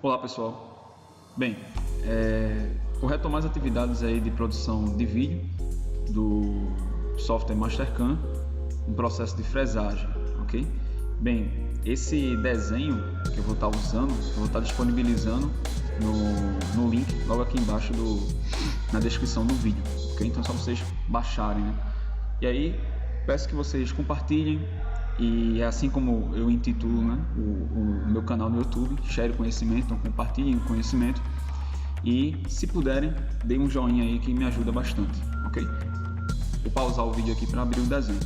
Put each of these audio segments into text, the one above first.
Olá pessoal, bem, vou retomar as atividades aí de produção de vídeo do software Mastercam, um processo de fresagem, ok? Bem, esse desenho que eu vou estar usando, eu vou estar disponibilizando no link logo aqui embaixo na descrição do vídeo, ok? Então é só vocês baixarem, né? E aí, peço que vocês compartilhem. E assim como eu intitulo, né, o meu canal no YouTube, Share Conhecimento, então compartilhem o conhecimento. E se puderem, deem um joinha aí que me ajuda bastante, ok? Vou pausar o vídeo aqui para abrir o desenho.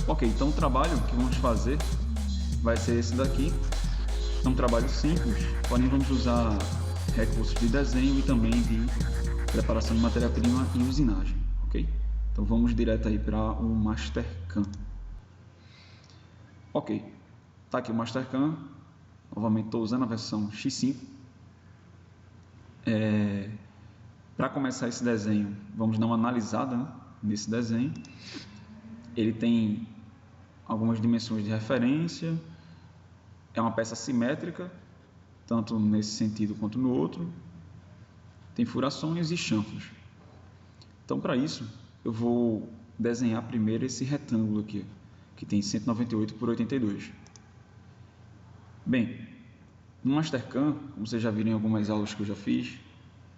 Ok, então o trabalho que vamos fazer vai ser esse daqui. É um trabalho simples, porém vamos usar recursos de desenho e também de preparação de matéria-prima e usinagem, ok? Então vamos direto aí para o Mastercam. Ok, tá aqui o Mastercam. Novamente estou usando a versão X5. Para começar esse desenho, vamos dar uma analisada, né, nesse desenho. Ele tem algumas dimensões de referência. É uma peça simétrica, tanto nesse sentido quanto no outro. Tem furações e chanfros. Então, para isso, eu vou desenhar primeiro esse retângulo aqui, que tem 198 por 82. Bem, no Mastercam, como vocês já viram em algumas aulas que eu já fiz,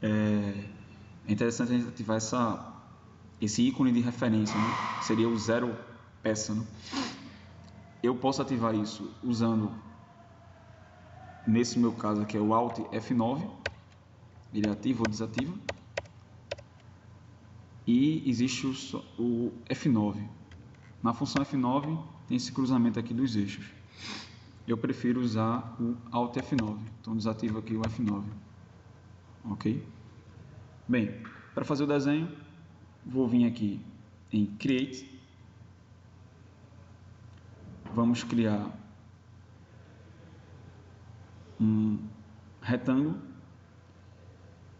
é interessante a gente ativar esse ícone de referência, né? Seria o zero peça, né? Eu posso ativar isso usando, nesse meu caso aqui, é o Alt F9, ele ativa ou desativa. E existe o F9. Na função F9 tem esse cruzamento aqui dos eixos. Eu prefiro usar o Alt F9, então desativo aqui o F9. Ok? Bem, para fazer o desenho, vou vir aqui em Create. Vamos criar um retângulo.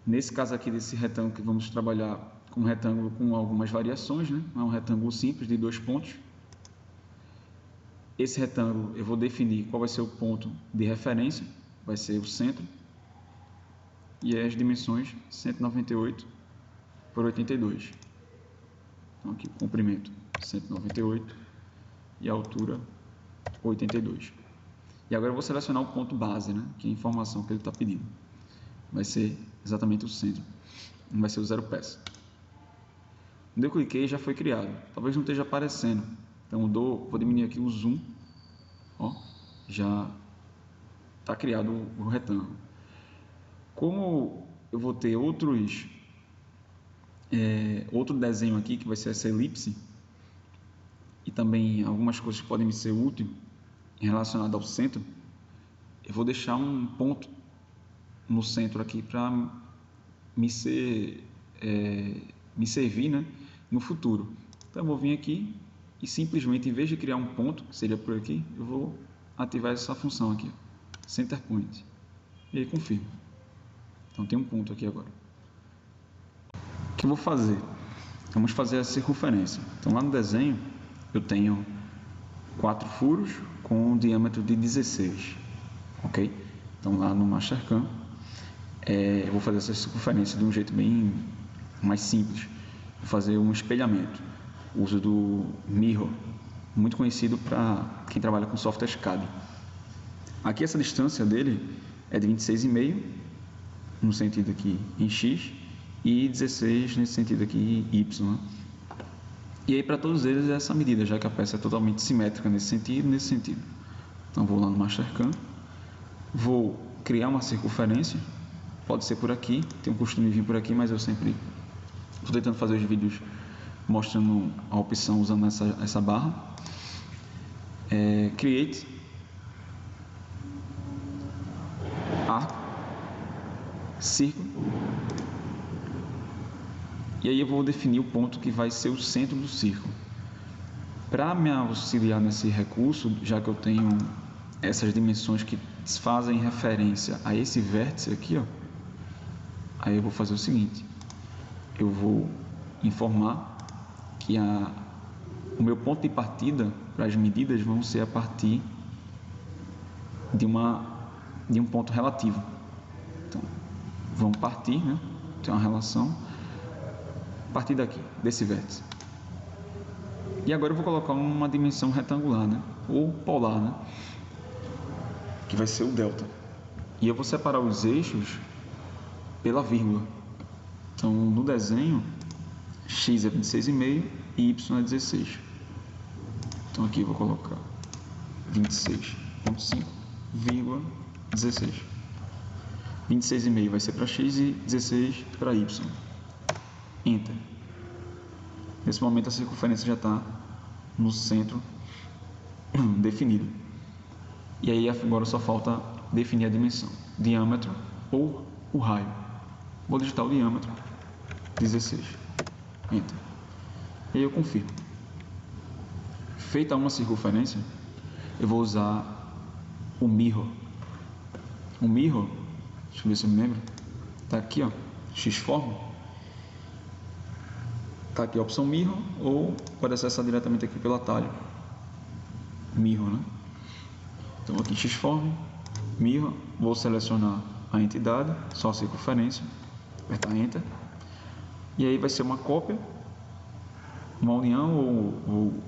Nesse caso aqui desse retângulo que vamos trabalhar com um retângulo com algumas variações, né? É um retângulo simples de 2 pontos. Esse retângulo eu vou definir qual vai ser o ponto de referência, vai ser o centro, e as dimensões 198 por 82. Então aqui o comprimento 198 e a altura 82. E agora eu vou selecionar o ponto base, né? Que é a informação que ele está pedindo. Vai ser exatamente o centro, não vai ser o zero peça. Quando eu cliquei, já foi criado. Talvez não esteja aparecendo. Então vou diminuir aqui o zoom. Ó, já está criado o retângulo. Como eu vou ter outro desenho aqui, que vai ser essa elipse, e também algumas coisas que podem me ser úteis relacionadas ao centro, eu vou deixar um ponto no centro aqui para me servir, né, no futuro. Então eu vou vir aqui e simplesmente, em vez de criar um ponto, que seria por aqui, eu vou ativar essa função aqui, Center Point, e aí confirmo. Então tem um ponto aqui agora. O que eu vou fazer? Vamos fazer a circunferência. Então lá no desenho eu tenho 4 furos com um diâmetro de 16, ok? Então lá no Mastercam eu vou fazer essa circunferência de um jeito bem mais simples. Vou fazer um espelhamento, uso do Mirror, muito conhecido para quem trabalha com software CAD. Aqui essa distância dele é de 26,5 no sentido aqui em X e 16 nesse sentido aqui em Y, né? E aí para todos eles é essa medida, já que a peça é totalmente simétrica nesse sentido e nesse sentido. Então vou lá no Mastercam, vou criar uma circunferência, pode ser por aqui, tem um costume de vir por aqui, mas eu sempre estou tentando fazer os vídeos mostrando a opção usando essa barra. Create arco, círculo, e aí eu vou definir o ponto que vai ser o centro do círculo. Para me auxiliar nesse recurso, já que eu tenho essas dimensões que fazem referência a esse vértice aqui, ó, aí eu vou fazer o seguinte: eu vou informar que o meu ponto de partida para as medidas vão ser a partir de uma de um ponto relativo. Então, vamos partir, né? Tem uma relação a partir daqui, desse vértice. E agora eu vou colocar uma dimensão retangular, né? Ou polar, né? Que vai ser o delta. E eu vou separar os eixos pela vírgula. Então, no desenho, x é 26,5 e y é 16. Então, aqui eu vou colocar 26,5, vírgula 16. 26,5 vai ser para x e 16 para y. Enter. Nesse momento a circunferência já está no centro definido. E aí agora só falta definir a dimensão, diâmetro ou o raio. Vou digitar o diâmetro, 16. Enter. E aí eu confirmo. Feita uma circunferência, eu vou usar o mirror. O mirror, deixa eu ver se eu me lembro, está aqui, ó, Xform. Está aqui a opção mirror, ou pode acessar diretamente aqui pelo atalho mirror, né? Então aqui Xform, mirror, vou selecionar a entidade, só a circunferência, apertar Enter, e aí vai ser uma cópia, uma união ou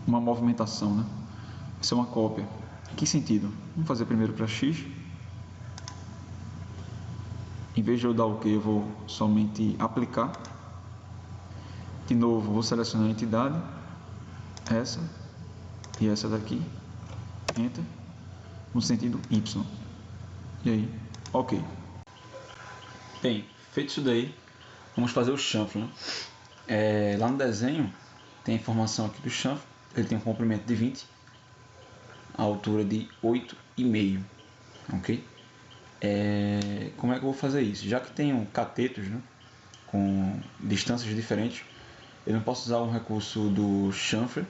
uma movimentação, né? Vai ser uma cópia. Em que sentido? Vamos fazer primeiro para X. Em vez de eu dar o OK, eu vou somente aplicar. De novo, vou selecionar a entidade, essa e essa daqui, Enter, no sentido Y. E aí, OK. Bem, feito isso daí, vamos fazer o chanfre, né? Lá no desenho, tem a informação aqui do chanfre, ele tem um comprimento de 20, a altura de 8,5, ok? Como é que eu vou fazer isso? Já que tenho catetos, né, com distâncias diferentes, eu não posso usar um recurso do chanfre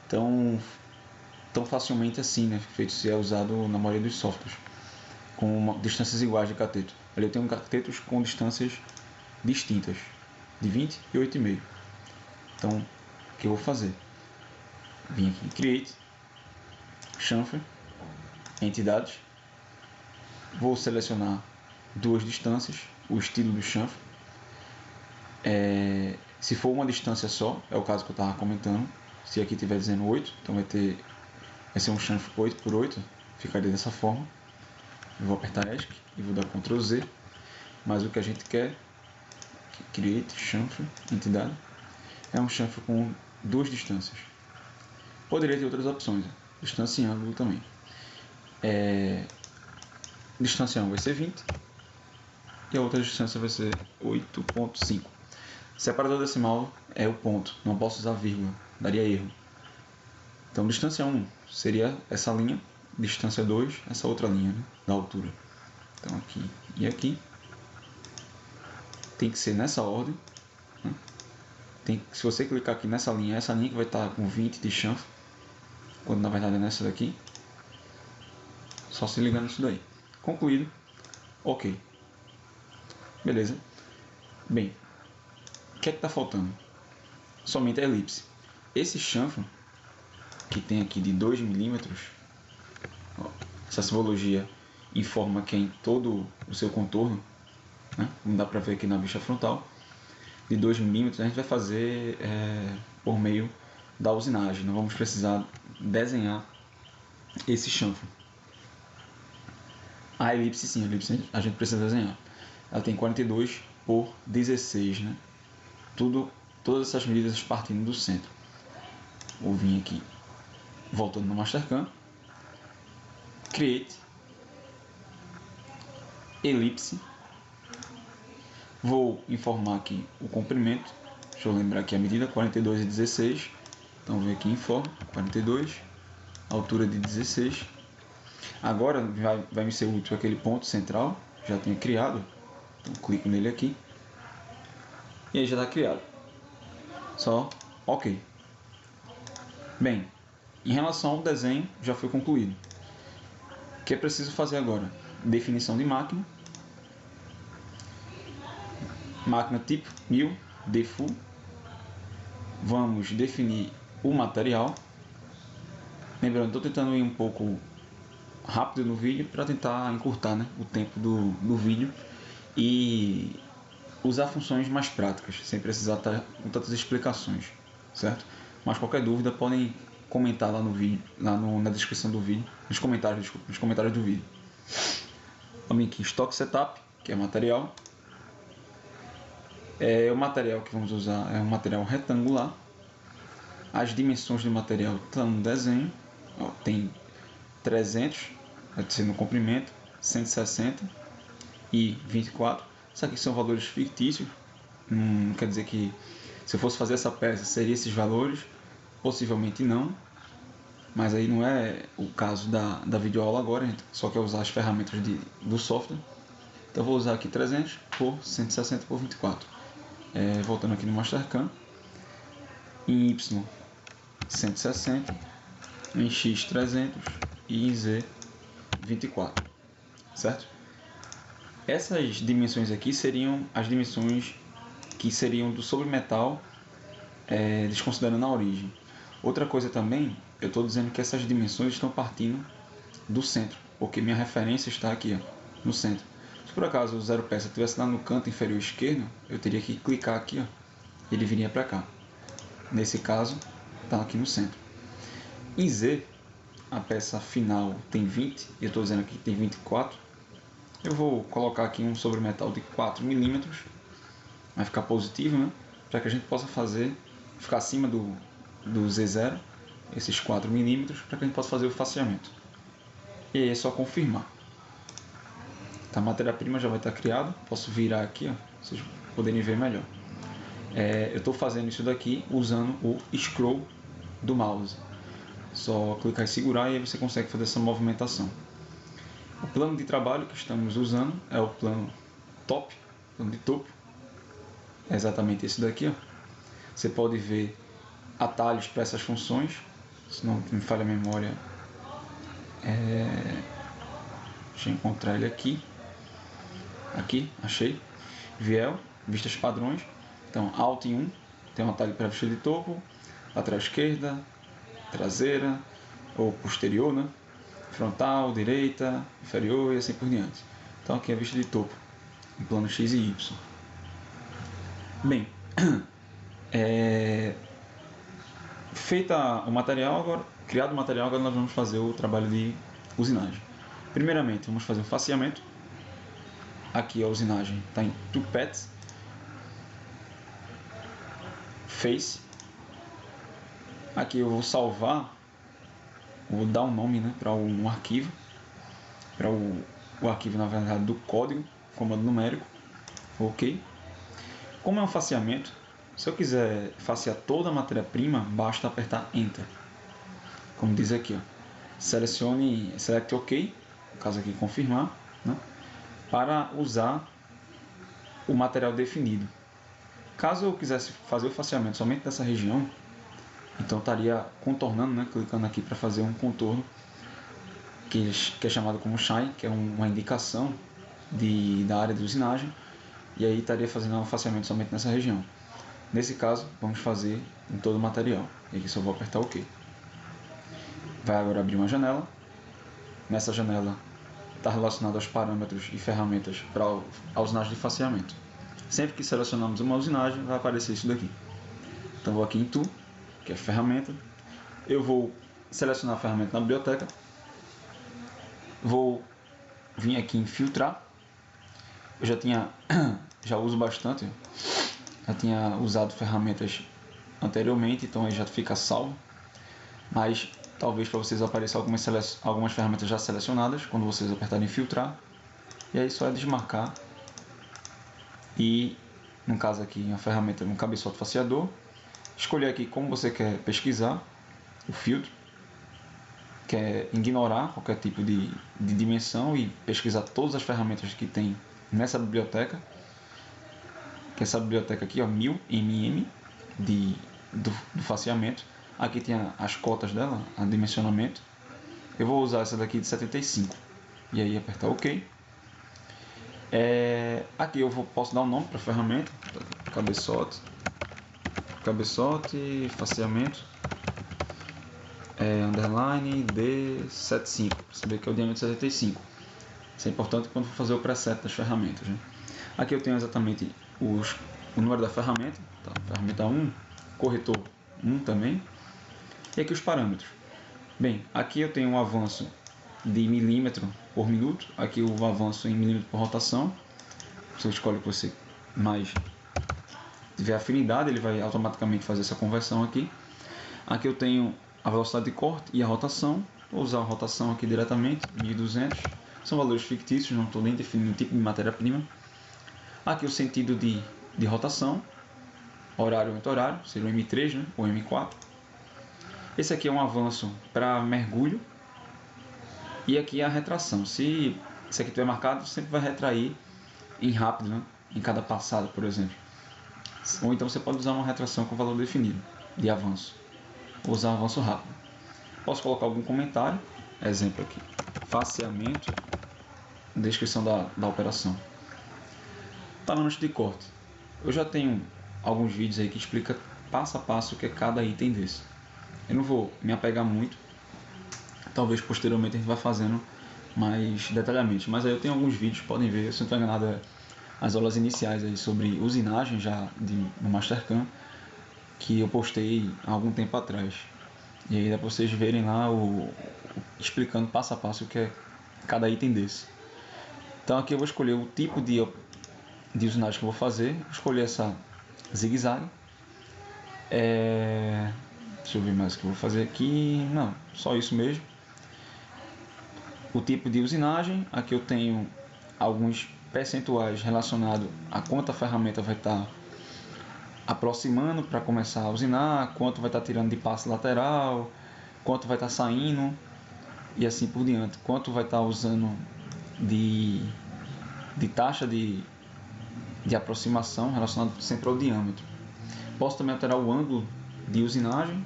tão facilmente assim, né, feito se é usado na maioria dos softwares, com distâncias iguais de cateto. Ali eu tenho catetos com distâncias distintas, de 20 e 8,5. Então, o que eu vou fazer? Vim aqui em Create, chanfre, entidades, vou selecionar duas distâncias, o estilo do chanfre. Se for uma distância só, é o caso que eu estava comentando, se aqui estiver dizendo 8, então vai ser um chanfre 8 por 8, ficaria dessa forma. Eu vou apertar ESC e vou dar Ctrl Z, mas o que a gente quer, Create, chanfre, entidade, é um chanfre com duas distâncias. Poderia ter outras opções, distância em ângulo também. Distância 1 vai ser 20 e a outra distância vai ser 8,5. Separador decimal é o ponto, não posso usar vírgula, daria erro. Então distância 1 seria essa linha, distância 2 essa outra linha, né, da altura. Então aqui e aqui tem que ser nessa ordem, né? Se você clicar aqui nessa linha, essa linha que vai estar com 20 de chanfre, quando na verdade é nessa daqui. Só se ligar nisso daí. Concluído. OK. Beleza. Bem, o que é que está faltando? Somente a elipse. Esse chanfre que tem aqui de 2 milímetros, essa simbologia informa que é em todo o seu contorno, né? Como dá para ver aqui na vista frontal, de 2 milímetros, a gente vai fazer por meio da usinagem. Não vamos precisar desenhar esse chanfre. A elipse sim, a elipse a gente precisa desenhar. Ela tem 42 por 16, né? Todas essas medidas partindo do centro. Vou vir aqui, voltando no Mastercam, Create, elipse, vou informar aqui o comprimento, deixa eu lembrar aqui a medida, 42 e 16, então vem aqui em informa, 42, altura de 16, agora vai me ser útil aquele ponto central, já tinha criado, então clico nele aqui, e aí já está criado, só OK. Bem, em relação ao desenho, já foi concluído. O que é preciso fazer agora? Definição de máquina. Máquina tipo 1000, default. Vamos definir o material. Lembrando, estou tentando ir um pouco rápido no vídeo para tentar encurtar, né, o tempo do vídeo e usar funções mais práticas, sem precisar estar com tantas explicações, certo? Mas qualquer dúvida podem comentar lá no vídeo, na descrição do vídeo, nos comentários do vídeo. Vamos aqui, Stock Setup, que é material. O material que vamos usar é um material retangular. As dimensões do material estão no desenho. Ó, tem 300, vai ser no comprimento, 160 e 24. Isso aqui são valores fictícios. Não quer dizer que se eu fosse fazer essa peça seria esses valores. Possivelmente não. Mas aí não é o caso da videoaula agora. A gente só quer usar as ferramentas do software. Então eu vou usar aqui 300 por 160 por 24. Voltando aqui no Mastercam. Em Y 160, em X 300 e em Z 24, certo? Essas dimensões aqui seriam as dimensões que seriam do sobremetal, desconsiderando a origem. Outra coisa também, eu estou dizendo que essas dimensões estão partindo do centro, porque minha referência está aqui, ó, no centro. Se por acaso o zero peça estivesse lá no canto inferior esquerdo, eu teria que clicar aqui, ó, e ele viria para cá. Nesse caso, está aqui no centro. Em Z, a peça final tem 20, e eu estou dizendo aqui que tem 24. Eu vou colocar aqui um sobremetal de 4 mm, vai ficar positivo, né? Para que a gente possa ficar acima do Z0, esses 4 mm, para que a gente possa fazer o faceamento. E aí é só confirmar. Tá, a matéria-prima já vai estar criada, posso virar aqui, ó, vocês poderem ver melhor. Eu estou fazendo isso daqui usando o scroll do mouse. Só clicar e segurar e aí você consegue fazer essa movimentação. O plano de trabalho que estamos usando é o plano top, plano de topo. É exatamente esse daqui, ó. Você pode ver atalhos para essas funções, se não me falha a memória. Deixa eu encontrar ele aqui. Aqui, achei. Viel, vistas padrões. Então, Alt em 1, tem um atalho para vista de topo, lateral esquerda, traseira ou posterior, né? Frontal, direita, inferior e assim por diante. Então aqui é a vista de topo, em plano X e Y. Bem, feita o material, agora, criado o material, agora nós vamos fazer o trabalho de usinagem. Primeiramente, vamos fazer o faceamento. Aqui a usinagem está em Toolpaths, Face. Aqui eu vou salvar, vou dar um nome, né, para um arquivo, para o arquivo, na verdade, do código, comando numérico, ok. Como é um faceamento, se eu quiser facear toda a matéria-prima, basta apertar Enter, como diz aqui, ó. Select OK, no caso aqui confirmar, né, para usar o material definido. Caso eu quisesse fazer o faceamento somente dessa região, então estaria contornando, né, clicando aqui para fazer um contorno que é chamado como Shine, que é uma indicação da área de usinagem, e aí estaria fazendo um faceamento somente nessa região. Nesse caso, vamos fazer em todo o material. E aqui só vou apertar OK. Vai agora abrir uma janela. Nessa janela está relacionado aos parâmetros e ferramentas para a usinagem de faceamento. Sempre que selecionamos uma usinagem, vai aparecer isso daqui. Então vou aqui em Tool, que é ferramenta. Eu vou selecionar a ferramenta na biblioteca. Vou vir aqui em filtrar. Eu já uso bastante. Já tinha usado ferramentas anteriormente, então aí já fica salvo. Mas talvez para vocês apareçam algumas ferramentas já selecionadas quando vocês apertarem filtrar. E aí só é desmarcar. E no caso aqui a ferramenta no cabeçote faceador, escolher aqui como você quer pesquisar o filtro, quer ignorar qualquer tipo de dimensão e pesquisar todas as ferramentas que tem nessa biblioteca, que essa biblioteca aqui, ó, 1000 mm do faceamento. Aqui tem as cotas dela, o dimensionamento. Eu vou usar essa daqui de 75 e aí apertar OK. Aqui eu posso dar um nome para a ferramenta, cabeçote, faceamento. underline D75, para saber que é o diâmetro 75. Isso é importante quando for fazer o preset das ferramentas, né? Aqui eu tenho exatamente o número da ferramenta, tá? Ferramenta 1, corretor 1 também, e aqui os parâmetros. Bem, aqui eu tenho um avanço de milímetro por minuto, aqui o avanço em milímetro por rotação. Você escolhe o que você mais tiver afinidade, ele vai automaticamente fazer essa conversão aqui. Aqui eu tenho a velocidade de corte e a rotação. Vou usar a rotação aqui diretamente, 1200. São valores fictícios, não estou nem definindo o tipo de matéria-prima. Aqui o sentido de rotação, horário entre horário, seria o M3, né, ou M4. Esse aqui é um avanço para mergulho. E aqui é a retração. Se esse aqui estiver marcado, sempre vai retrair em rápido, né, em cada passada, por exemplo. Ou então você pode usar uma retração com valor definido de avanço. Vou usar avanço rápido. Posso colocar algum comentário. Exemplo aqui. Faseamento. Descrição da operação. Parâmetros de corte. Eu já tenho alguns vídeos aí que explica passo a passo o que é cada item desse. Eu não vou me apegar muito. Talvez posteriormente a gente vá fazendo mais detalhadamente. Mas aí eu tenho alguns vídeos, podem ver, se não estou enganado, as aulas iniciais aí sobre usinagem já no Mastercam, que eu postei há algum tempo atrás. E aí dá para vocês verem lá explicando passo a passo o que é cada item desse. Então aqui eu vou escolher o tipo de usinagem que eu vou fazer. Vou escolher essa zigue-zague. Deixa eu ver mais o que eu vou fazer aqui. Não, só isso mesmo. O tipo de usinagem. Aqui eu tenho alguns percentuais relacionados a quanto a ferramenta vai estar aproximando para começar a usinar, quanto vai estar tirando de passe lateral, quanto vai estar saindo e assim por diante, quanto vai estar usando de taxa de aproximação relacionado sempre ao diâmetro. Posso também alterar o ângulo de usinagem.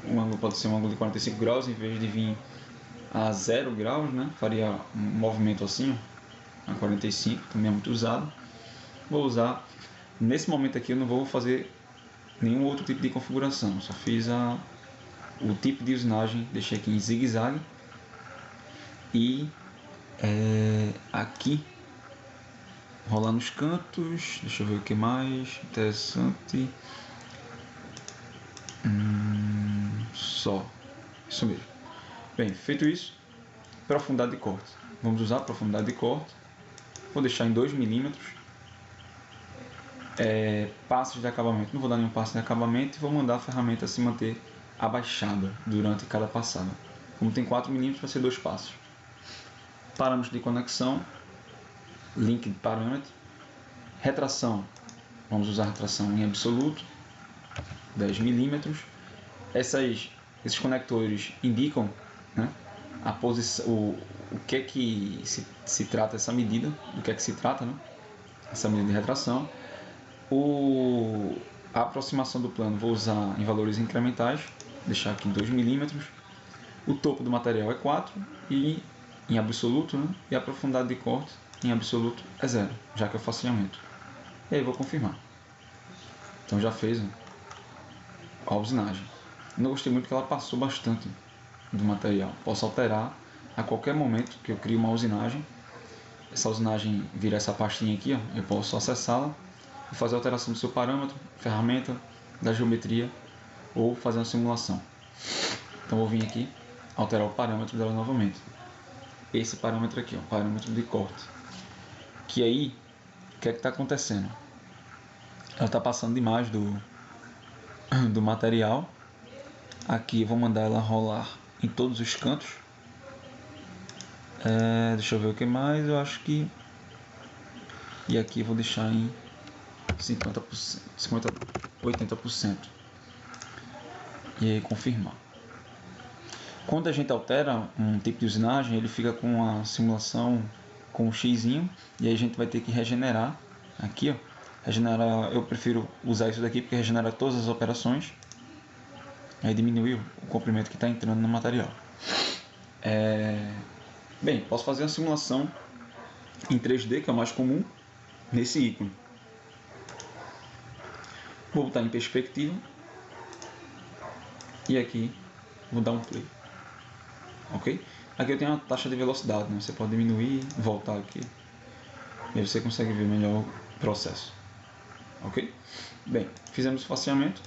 O ângulo pode ser um ângulo de 45 graus em vez de vir a 0 graus, né? Faria um movimento assim, ó, a 45, também é muito usado. Vou usar, nesse momento aqui eu não vou fazer nenhum outro tipo de configuração, só fiz o tipo de usinagem, deixei aqui em zigue-zague. E aqui rolar nos cantos, deixa eu ver o que mais interessante. Só isso mesmo. Bem, feito isso, profundidade de corte. Vamos usar a profundidade de corte. Vou deixar em 2 milímetros. Passos de acabamento, não vou dar nenhum passo de acabamento e vou mandar a ferramenta se manter abaixada durante cada passada. Como tem 4 milímetros, vai ser 2 passos. Parâmetros de conexão, link de parâmetro. Retração, vamos usar a retração em absoluto, 10 milímetros. Esses conectores indicam, né, a posição, o que é que se trata essa medida, do que é que se trata, né, essa medida de retração. A aproximação do plano vou usar em valores incrementais, deixar aqui em 2 milímetros. O topo do material é 4 e em absoluto, né, e a profundidade de corte em absoluto é 0, já que é o faseamento. E aí vou confirmar. Então já fez, né, a usinagem. Não gostei muito porque ela passou bastante do material. Posso alterar a qualquer momento que eu crio uma usinagem. Essa usinagem vira essa pastinha aqui, ó, eu posso acessá-la e fazer a alteração do seu parâmetro, ferramenta, da geometria ou fazer uma simulação. Então vou vir aqui, alterar o parâmetro dela novamente. Esse parâmetro aqui, ó, parâmetro de corte. Que aí, o que é que está acontecendo? Ela está passando demais do material. Aqui eu vou mandar ela rolar em todos os cantos. Deixa eu ver o que mais. Eu acho que... E aqui eu vou deixar em 50%, 80%. E aí confirmar. Quando a gente altera um tipo de usinagem, ele fica com a simulação com um xizinho. E aí a gente vai ter que regenerar. Aqui, ó. Regenerar, eu prefiro usar isso daqui porque regenera todas as operações. Aí diminuiu o comprimento que está entrando no material. Bem, posso fazer uma simulação em 3D, que é o mais comum, nesse ícone. Vou botar em perspectiva. E aqui vou dar um play. Ok? Aqui eu tenho a taxa de velocidade, né? Você pode diminuir, voltar aqui, e aí você consegue ver melhor o processo. Ok? Bem, fizemos o faceamento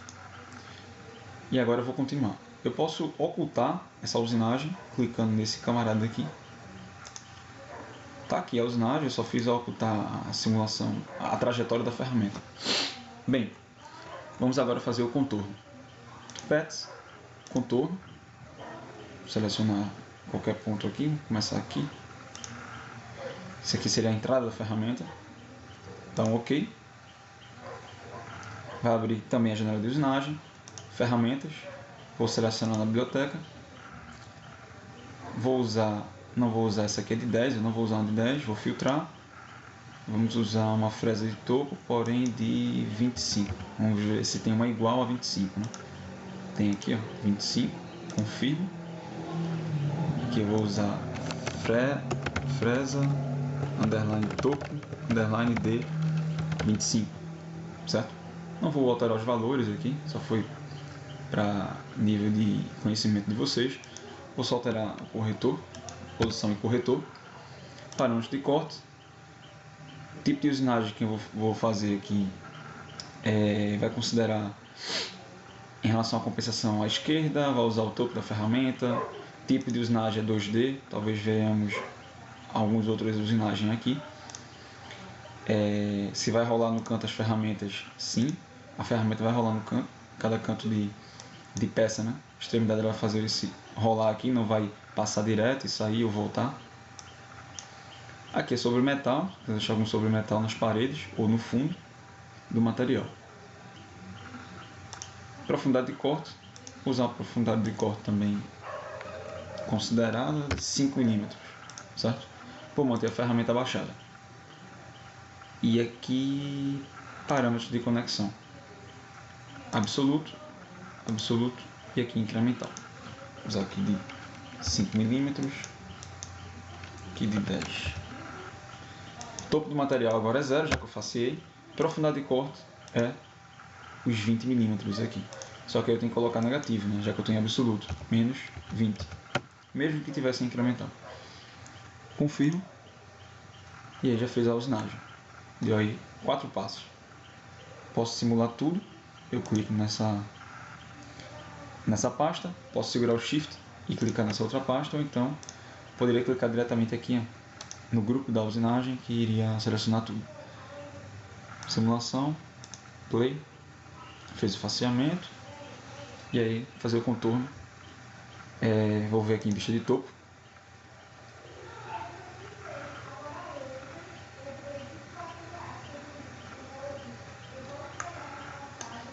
e agora eu vou continuar. Eu posso ocultar essa usinagem clicando nesse camarada aqui. Tá aqui a usinagem, eu só fiz ocultar a simulação, a trajetória da ferramenta. Bem, vamos agora fazer o contorno. Pets, contorno, selecionar qualquer ponto aqui, vou começar aqui. Esse aqui seria a entrada da ferramenta. Então, ok. Vai abrir também a janela de usinagem, ferramentas, vou selecionar na biblioteca. Não vou usar essa aqui de 10, eu não vou usar uma de 10, vou filtrar. Vamos usar uma fresa de topo, porém de 25. Vamos ver se tem uma igual a 25, né? Tem aqui, ó, 25, confirmo. Aqui eu vou usar fresa, underline topo, underline de 25, certo? Não vou alterar os valores aqui, só foi para nível de conhecimento de vocês. Vou só alterar o corretor, posição e corretor, parâmetros de corte, tipo de usinagem que eu vou fazer aqui vai considerar em relação à compensação à esquerda, vai usar o topo da ferramenta, tipo de usinagem é 2D, talvez venhamos algumas outras usinagens aqui. Se vai rolar no canto as ferramentas, sim, a ferramenta vai rolar no canto, cada canto de peça, né? A extremidade ela vai fazer esse rolar aqui, não vai passar direto e sair ou voltar. Aqui é sobre metal, vou deixar algum sobre metal nas paredes ou no fundo do material. Profundidade de corte, vou usar a profundidade de corte também considerada de 5 mm, certo? Vou manter a ferramenta abaixada. E aqui, parâmetros de conexão. Absoluto, absoluto e aqui incremental. Vou usar aqui de 5 mm, aqui de 10. Topo do material agora é 0, já que eu faceei. Profundidade de corte é os 20 mm aqui. Só que eu tenho que colocar negativo, né? Já que eu tenho absoluto, menos 20. Mesmo que tivesse incremental. Confirmo. E aí já fez a usinagem. Deu aí 4 passos. Posso simular tudo. Eu clico nessa pasta. Posso segurar o Shift e clicar nessa outra pasta. Ou então poderia clicar diretamente aqui, ó, no grupo da usinagem, que iria selecionar tudo. Simulação. Play. Fez o faceamento. E aí fazer o contorno. Vou ver aqui em vista de topo.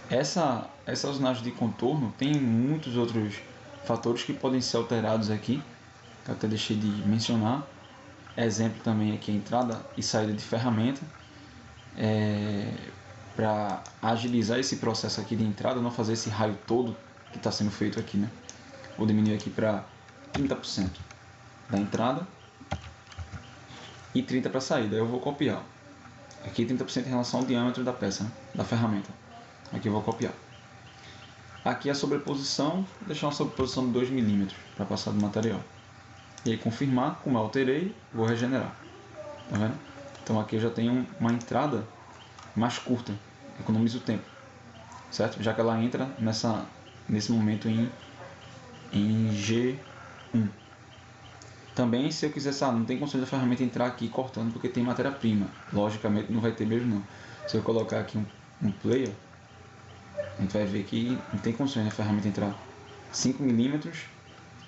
Essa usinagem de contorno tem muitos outros fatores que podem ser alterados aqui, que eu até deixei de mencionar. Exemplo também aqui a entrada e saída de ferramenta. Para agilizar esse processo aqui de entrada, não fazer esse raio todo que está sendo feito aqui, né? Vou diminuir aqui para 30% da entrada e 30% para a saída. Eu vou copiar. Aqui 30% em relação ao diâmetro da peça, né? Da ferramenta. Aqui eu vou copiar. Aqui a sobreposição, vou deixar uma sobreposição de 2 mm para passar do material. E aí confirmar, como eu alterei, vou regenerar. Tá vendo? Então aqui eu já tenho uma entrada mais curta, economizo o tempo, certo? Já que ela entra nesse momento em G1. Também, se eu quiser, não tem condições da ferramenta entrar aqui cortando porque tem matéria-prima. Logicamente não vai ter mesmo não. Se eu colocar aqui um player, a gente vai ver que não tem condições da ferramenta entrar 5 mm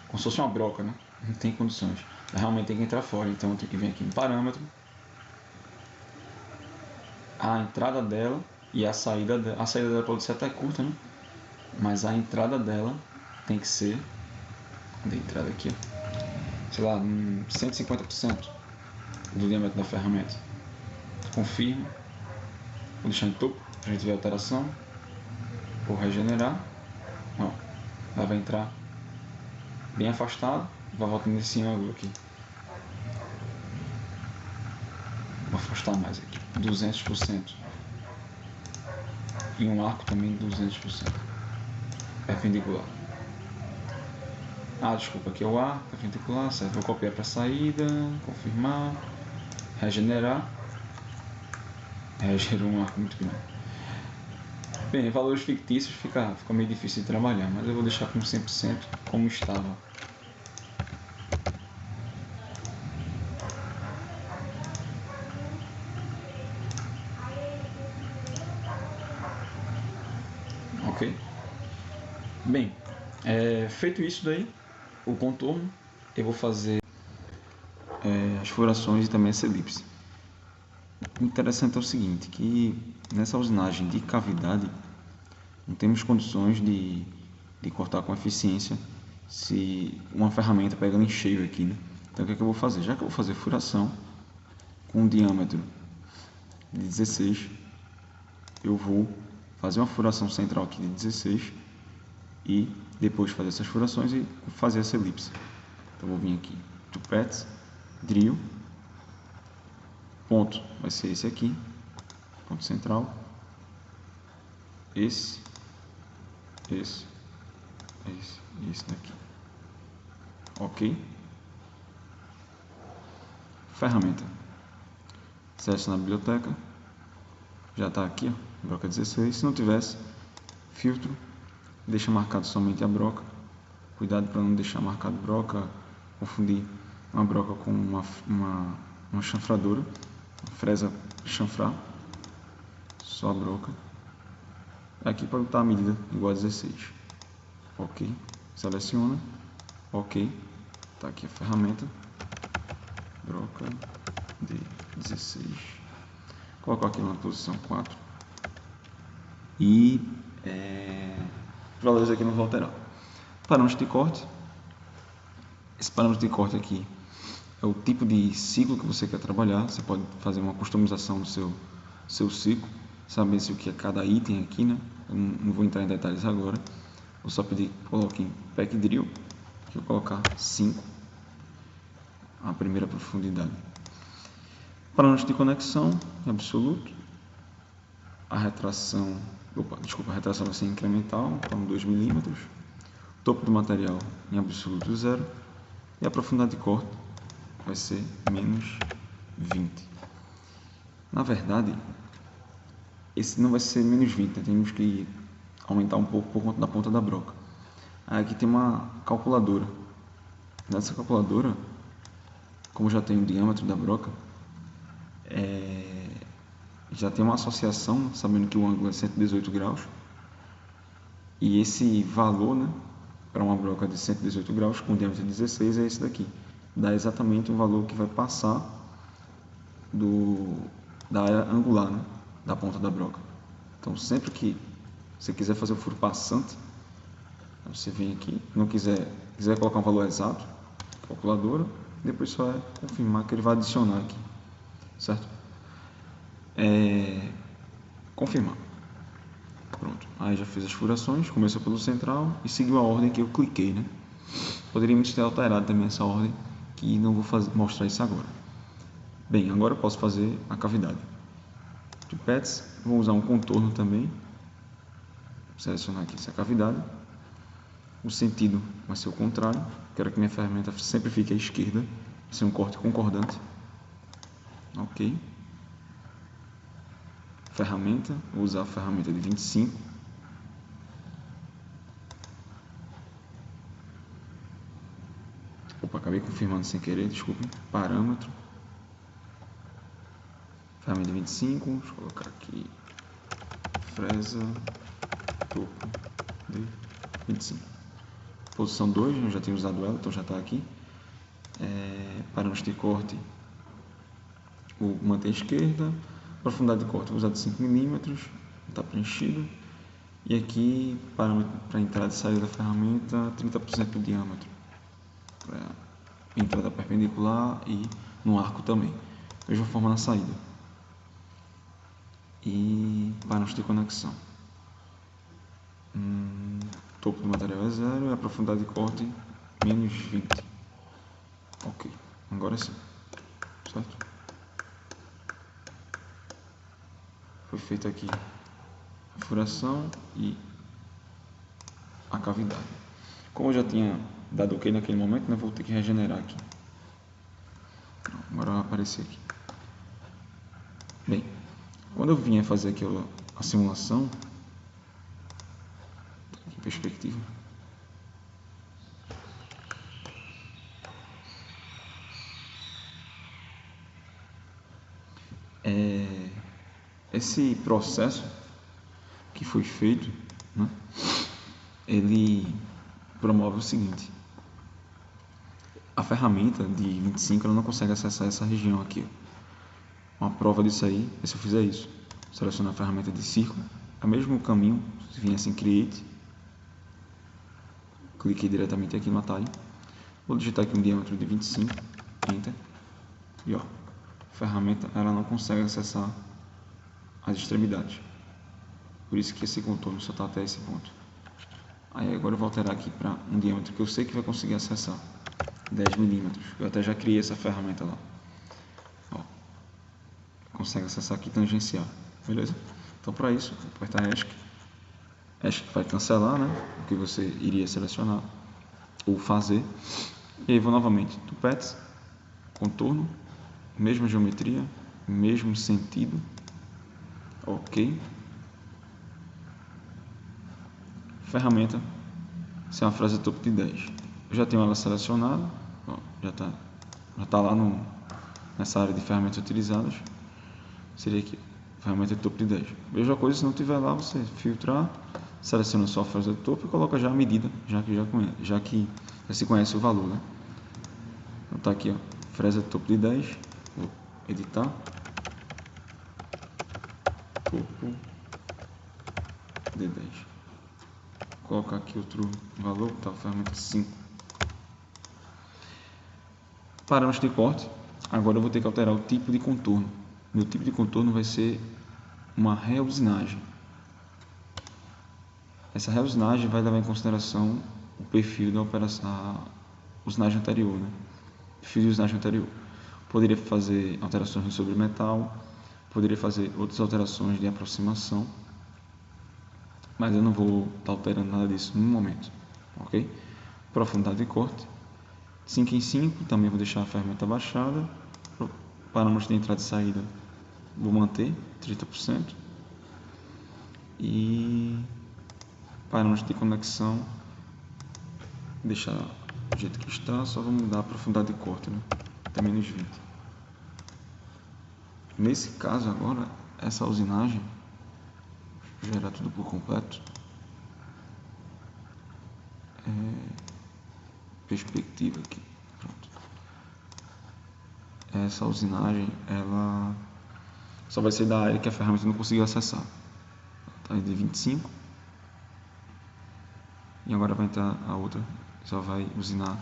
como se fosse uma broca, né? Não tem condições. Realmente tem que entrar fora, então eu tenho que vir aqui no parâmetro, a entrada dela e a saída dela. A saída dela pode ser até curta, né? Mas a entrada dela tem que ser, da entrada aqui, ó, sei lá, 150% do diâmetro da ferramenta. Confirmo. Vou deixar em topo para a gente ver a alteração. Vou regenerar. Ó, ela vai entrar bem afastado. Vai voltar nesse ângulo aqui. Vou afastar mais aqui. 200%. E um arco também de 200%. Perpendicular. Desculpa, aqui é o A, perpendicular, certo? Vou copiar para a saída, confirmar, regenerar. Gerou um arco muito grande. Bem, valores fictícios fica meio difícil de trabalhar, mas eu vou deixar com 100% como estava. Ok? Bem, feito isso daí, o contorno, eu vou fazer as furações e também essa elipse. O interessante é o seguinte, que nessa usinagem de cavidade não temos condições de cortar com eficiência se uma ferramenta pegando em cheio aqui, né? Então o que é que eu vou fazer? Já que eu vou fazer furação com um diâmetro de 16, eu vou fazer uma furação central aqui de 16 e depois fazer essas furações e fazer essa elipse. Então vou vir aqui, tupets, drill, ponto vai ser esse aqui, ponto central, esse e esse daqui. Ok? Ferramenta. Seleciona a biblioteca. Já está aqui, ó, broca 16. Se não tivesse, filtro, deixa marcado somente a broca. Cuidado para não deixar marcado broca, confundir uma broca com uma chanfradora, uma fresa chanfrar, só a broca. Aqui para botar a medida igual a 16. Ok, seleciona, ok, tá aqui a ferramenta, broca de 16. Coloco aqui na posição 4 e os valores aqui não vão alterar. Parâmetro de corte. Esse parâmetro de corte aqui é o tipo de ciclo que você quer trabalhar. Você pode fazer uma customização do seu ciclo, saber se o que é cada item aqui, né? Eu não vou entrar em detalhes agora. Vou só pedir que coloquem pack drill, que eu vou colocar 5, a primeira profundidade. Parâmetro de conexão absoluto. A retração vai ser incremental, então 2 mm. Topo do material em absoluto 0. E a profundidade de corte vai ser menos 20. Na verdade, esse não vai ser menos 20, né? Temos que aumentar um pouco por conta da ponta da broca. Aí aqui tem uma calculadora. Nessa calculadora, como já tem o diâmetro da broca, já tem uma associação, sabendo que o ângulo é 118 graus. E esse valor, né, para uma broca de 118 graus com diâmetro de 16 é esse daqui. Dá exatamente o valor que vai passar da área angular, né, da ponta da broca. Então, sempre que você quiser fazer o furo passante, você vem aqui, não quiser colocar um valor exato, calculadora, depois só é confirmar que ele vai adicionar aqui, certo? Confirmar. Pronto, aí já fiz as furações, começou pelo central e seguiu a ordem que eu cliquei, né? Poderíamos ter alterado também essa ordem, que não vou mostrar isso agora. Bem, agora eu posso fazer a cavidade. Pipettes, vou usar um contorno também. Selecionar aqui essa cavidade. O sentido vai ser o contrário. Quero que minha ferramenta sempre fique à esquerda. Vai ser um corte concordante. Ok. Ferramenta, vou usar a ferramenta de 25. Opa, acabei confirmando sem querer, desculpa. Parâmetro. Ferramenta de 25, deixa eu colocar aqui. Fresa, topo de 25. Posição 2, eu já tenho usado ela, então já está aqui. Parâmetro de corte, vou manter a esquerda. Profundidade de corte, vou usar de 5 mm, está preenchido. E aqui, parâmetro para entrada e saída da ferramenta, 30% do diâmetro. Para entrada perpendicular e no arco também. Mesma forma na saída. E parâmetro de conexão. Topo do material é 0 e a profundidade de corte menos 20. Ok, agora sim, certo? Foi feita aqui a furação e a cavidade. Como eu já tinha dado ok naquele momento, né? Vou ter que regenerar aqui. Agora vai aparecer aqui. Bem, quando eu vier fazer aqui a simulação, aqui, perspectiva, esse processo que foi feito, né, ele promove o seguinte: a ferramenta de 25 ela não consegue acessar essa região aqui. Uma prova disso aí é se eu fizer isso. Selecionar a ferramenta de círculo, é o mesmo caminho, se viesse em Create, cliquei diretamente aqui no atalho, vou digitar aqui um diâmetro de 25, Enter, e ó, a ferramenta ela não consegue acessar as extremidades. Por isso que esse contorno só está até esse ponto. Aí agora eu vou alterar aqui para um diâmetro que eu sei que vai conseguir acessar, 10 milímetros. Eu até já criei essa ferramenta lá. Ó, consegue acessar aqui tangencial, beleza? Então para isso, vou apertar ESC. ESC vai cancelar, né, o que você iria selecionar ou fazer. E aí vou novamente, Toolpaths, contorno, mesma geometria, mesmo sentido, ok. Ferramenta, se é uma frase topo de 10. Eu já tenho ela selecionada, ó, já tá lá nessa área de ferramentas utilizadas. Seria aqui, ferramenta de topo de 10. Mesma coisa, se não tiver lá, você filtrar, seleciona só a frase de topo e coloca já a medida, já que já se conhece o valor, né? Então tá aqui, ó, fresa de topo de 10, vou editar, topo de 10. Vou colocar aqui outro valor, tá, ferramenta 5. Parâmetros de corte, agora eu vou ter que alterar o tipo de contorno. Meu tipo de contorno vai ser uma reusinagem. Essa reusinagem vai levar em consideração o perfil da operação, a usinagem anterior, né? Perfil de usinagem anterior. Poderia fazer alterações sobre metal, poderia fazer outras alterações de aproximação, mas eu não vou estar alterando nada disso no momento, ok? Profundidade de corte, 5 em 5, também vou deixar a ferramenta baixada. Parâmetros de entrada e saída, vou manter 30%. E parâmetros de conexão, deixar do jeito que está, só vou mudar a profundidade de corte, né? Até menos 20. Nesse caso agora, essa usinagem, gerar tudo por completo, perspectiva aqui, pronto. Essa usinagem, ela só vai ser da área que a ferramenta não conseguiu acessar. Tá de 25. E agora vai entrar a outra, só vai usinar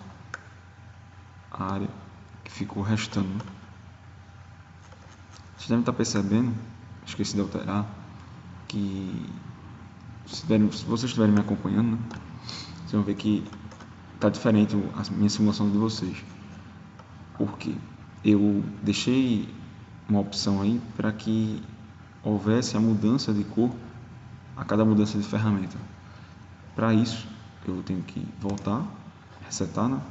a área que ficou restando. Vocês devem estar percebendo, esqueci de alterar, que se vocês estiverem me acompanhando, né, vocês vão ver que está diferente a minha simulação de vocês. Porque eu deixei uma opção aí para que houvesse a mudança de cor a cada mudança de ferramenta. Para isso, eu tenho que voltar, resetar, né,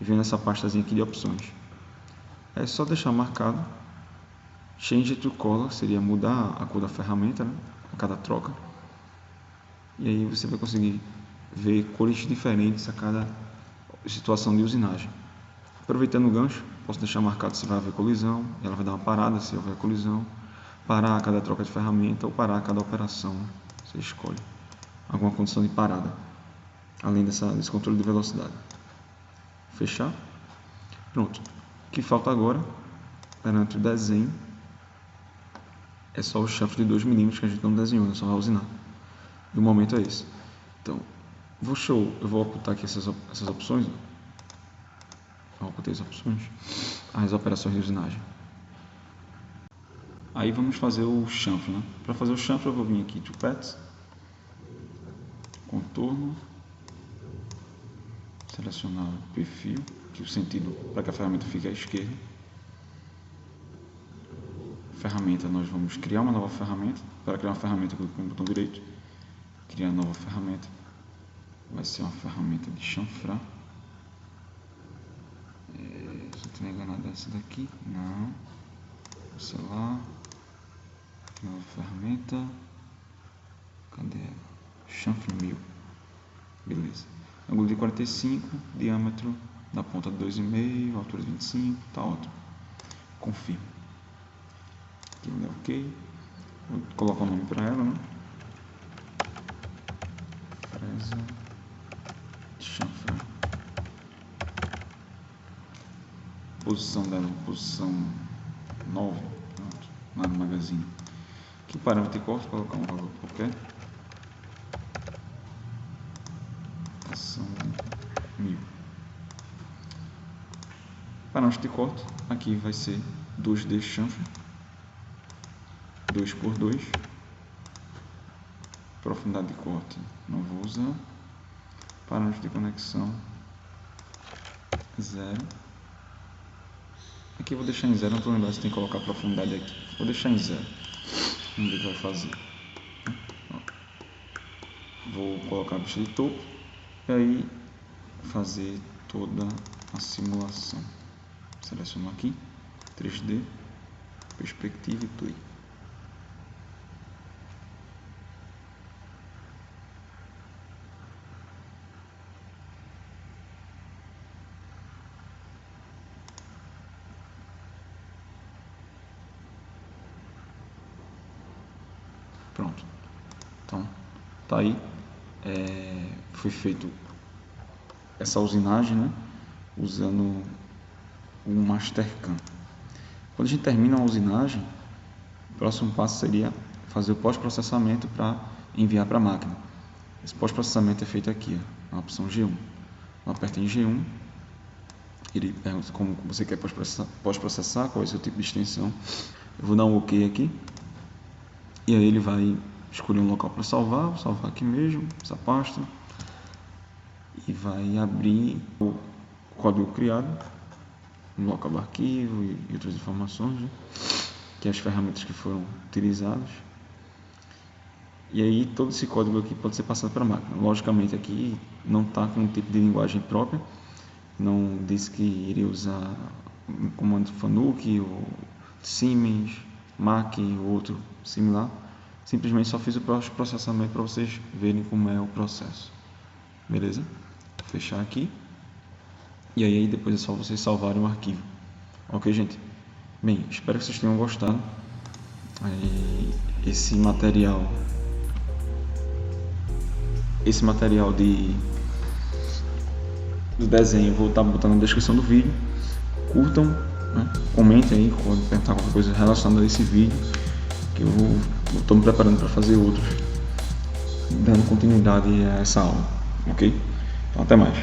e vir nessa pastazinha aqui de opções. É só deixar marcado Change to Color, seria mudar a cor da ferramenta, né, a cada troca. E aí você vai conseguir ver cores diferentes a cada situação de usinagem. Aproveitando o gancho, posso deixar marcado se vai haver colisão, ela vai dar uma parada se houver colisão, parar a cada troca de ferramenta ou parar a cada operação. Você escolhe alguma condição de parada, além desse controle de velocidade. Fechar. Pronto. O que falta agora, perante o desenho, é só o chanfre de 2 mm que a gente não desenhou, né? Só vai usinar. E o momento é esse. Então, eu vou ocultar aqui essas opções. Eu ocultei as opções. As operações de usinagem. Aí vamos fazer o chanfre, né? Para fazer o chanfre eu vou vir aqui, Toolpaths, contorno, selecionar o perfil, que o sentido para que a ferramenta fique à esquerda. Ferramenta, nós vamos criar uma nova ferramenta. Para criar uma ferramenta, clique no botão direito, criar nova ferramenta. Vai ser uma ferramenta de chanfrar. Se eu estiver enganado, essa daqui, não, sei lá, nova ferramenta, cadê ela? Chanfre 1000, beleza, ângulo de 45, diâmetro da ponta de 2,5, altura de 25, tá ótimo, confirmo, aqui dá ok, vou colocar o nome para ela, né? Fresa chanfre. Posição dela, posição 9, pronto, lá no magazine. Aqui parâmetro de corte, colocar um valor qualquer. São 1000. Parâmetro de corte, aqui vai ser 2D chanfre, 2x2. Profundidade de corte, não vou usar. Parâmetro de conexão, 0. Aqui eu vou deixar em 0, não estou lembrando se tem que colocar a profundidade aqui. Vou deixar em 0. Vamos ver o que vai fazer. Vou colocar a bicha de topo e aí fazer toda a simulação. Seleciono aqui, 3D, perspectiva e TUI. Pronto, então tá aí, foi feito essa usinagem, né, usando o Mastercam. Quando a gente termina a usinagem, o próximo passo seria fazer o pós-processamento para enviar para a máquina. Esse pós-processamento é feito aqui, ó, na opção G1. Eu aperto em G1, ele pergunta como você quer pós-processar, qual é o seu tipo de extensão. Eu vou dar um OK aqui. E aí ele vai escolher um local para salvar, vou salvar aqui mesmo, essa pasta, e vai abrir o código criado, no local do arquivo e outras informações, né? Que é as ferramentas que foram utilizadas. E aí todo esse código aqui pode ser passado para a máquina. Logicamente aqui não está com um tipo de linguagem própria, não disse que iria usar um comando Fanuc ou Siemens, Mac ou outro similar, simplesmente só fiz o processamento para vocês verem como é o processo, beleza? Vou fechar aqui e aí depois é só vocês salvarem o arquivo, ok, gente? Bem, espero que vocês tenham gostado. Esse material do desenho eu vou estar botando na descrição do vídeo. Curtam, né? Comentem aí, podem perguntar qualquer coisa relacionada a esse vídeo, que eu estou me preparando para fazer outros, dando continuidade a essa aula, ok? Então até mais.